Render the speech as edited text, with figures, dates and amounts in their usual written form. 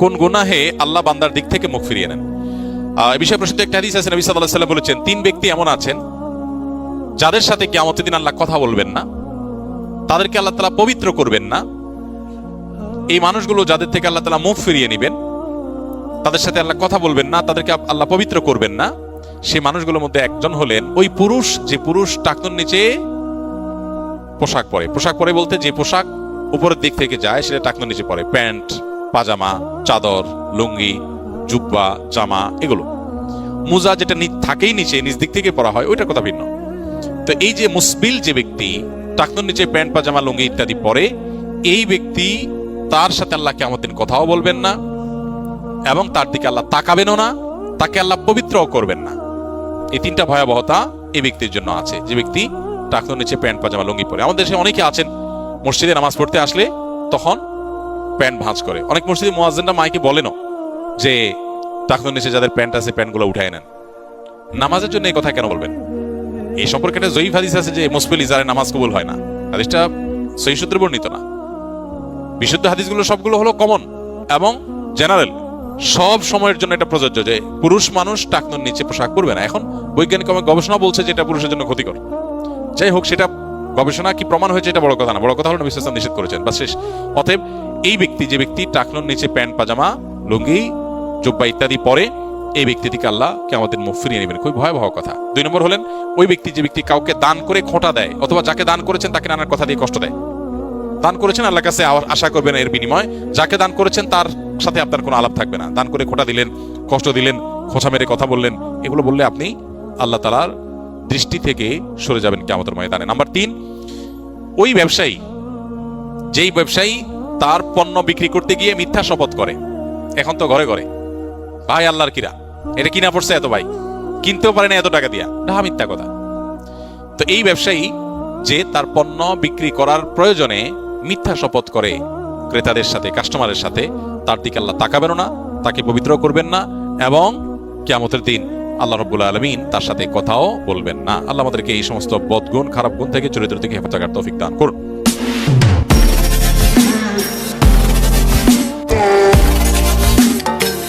কোন গুনাহে আল্লাহ বান্দার দিক থেকে মুখ ফিরিয়ে নেন। এই বিষয়ে প্রসিদ্ধ একটা হাদিস আছে, নবী সাল্লাল্লাহু আলাইহি ওয়াসাল্লাম বলেছেন, 3 ব্যক্তি এমন আছেন যাদের সাথে কিয়ামতের দিন আল্লাহ কথা বলবেন না, তাদেরকে আল্লাহ তাআলা পবিত্র করবেন না। এই মানুষগুলো যাদের থেকে আল্লাহ তাআলা মুখ ফিরিয়ে নেবেন, তাদের সাথে আল্লাহ কথা বলবেন না, তাদেরকে আল্লাহ পবিত্র করবেন না, সেই মানুষগুলোর মধ্যে একজন হলেন ওই পুরুষ, যে পুরুষ টাকনুর নিচে পোশাক পরে। পোশাক পরে বলতে যে পোশাক উপরের দিক থেকে যায় সেটা টাকনুর নিচে পরে, প্যান্ট, পাজামা, চাদর, লুঙ্গি, জুব্বা, জামা, এগুলো। মুজা যেটা থাকেই নিচে, নিচ দিক থেকে পরা হয়, ওইটার কথা ভিন্ন। তো এই যে মুসবিল যে ব্যক্তি টাকনুর নিচে প্যান্ট, পাজামা, লুঙ্গি ইত্যাদি পরে, এই ব্যক্তি, তার সাথে আল্লাহ কিয়ামতের দিন কথাও বলবেন না এবং তার দিকে আল্লাহ তাকাবেনও না, তাকে আল্লাহ পবিত্রও করবেন না। এই 3টা ভয়াবহতা এই ব্যক্তির জন্য আছে, যে ব্যক্তি টাকনুর নিচে প্যান্ট, পাজামা, লুঙ্গি পরে। আমাদের দেশে অনেকে আছেন মসজিদে নামাজ পড়তে আসলে তখন প্যান্ট ভাঁজ করে। অনেক মসজিদে মুয়াজ্জিনরা মাইকে বলেনও যে টাকনুর নিচে যাদের প্যান্ট আছে প্যান্টগুলো উঠায় নেন। নামাজের জন্য এই কথা কেন বলবেন? এই সম্পর্কে একটা জয়ীফ হাদিস আছে যে মুসবিল ইজারে নামাজ কবুল হয় না। হাদিসটা সহিহ সূত্রে বর্ণিত না। বিশুদ্ধ হাদিসগুলো সবগুলো হলো কমন এবং জেনারেল, সব সময়ের জন্য এটা প্রযোজ্য যে পুরুষ মানুষ টাকনুর নিচে পোশাক পরবে না। এখন বৈজ্ঞানিক গবেষণা বলছে যে এটা পুরুষের জন্য ক্ষতিকর। যাই হোক, সেটা গবেষণা কি প্রমাণ হয়েছে এটা বড় কথা না, বড় কথা হলো নবী সাল্লাল্লাহু আলাইহি ওয়াসাল্লাম নিষেধ করেছেন, বাস শেষ। অতএব এই ব্যক্তি, যে ব্যক্তি টাকনুর নিচে প্যান্ট, পাজামা, লুঙ্গি, জুব্বা ইত্যাদি পরে, এই ব্যক্তিটিকে আল্লাহ কিয়ামতের মুখ ফিরিয়ে নেবেন। খুবই ভয়াবহ কথা। 2 নম্বর হলেন ওই ব্যক্তি, যে ব্যক্তি কাউকে দান করে খোঁটা দেয়, অথবা যাকে দান করেছেন তাকে নানার কথা দিয়ে কষ্ট দেয়। দান করেছেন, আল্লাহর কাছে আশা করবেন এর বিনিময়, যাকে দান করেছেন তার সাথে আপনার কোনো আলাপ থাকবে না। দান করে খোঁটা দিলেন, কষ্ট দিলেন, খোঁচা মেরে কথা বললেন, এগুলো বললে আপনি আল্লাহ তাআলার দৃষ্টি থেকে সরে যাবেন কিয়ামতের ময়দানে। নাম্বার 3, ওই ব্যবসায়ী, যেই ব্যবসায়ী তার পণ্য বিক্রি করতে গিয়ে মিথ্যা শপথ করে। এখন তো ঘরে ঘরে, ভাই আল্লাহর কিরা, এটা কিনা পড়ছে এত, ভাই কিনতেও পারে না এত টাকা দিয়া, ডাহা মিথ্যা কথা। তো এই ব্যবসায়ী যে তার পণ্য বিক্রি করার প্রয়োজনে মিথ্যা শপথ করে ক্রেতাদের সাথে, কাস্টমারের সাথে, তার দিকে আল্লাহ তাকাবেন না, তাকে পবিত্র করবেন না এবং কিয়ামতের দিন আল্লাহ রাব্বুল আলামিন তার সাথে কথাও বলবেন না। আল্লাহ আমাদেরকে এই সমস্ত বদগুণ, খারাপ গুণ থেকে, চরিত্র থেকে হেফাজত করার তৌফিক দান করুন।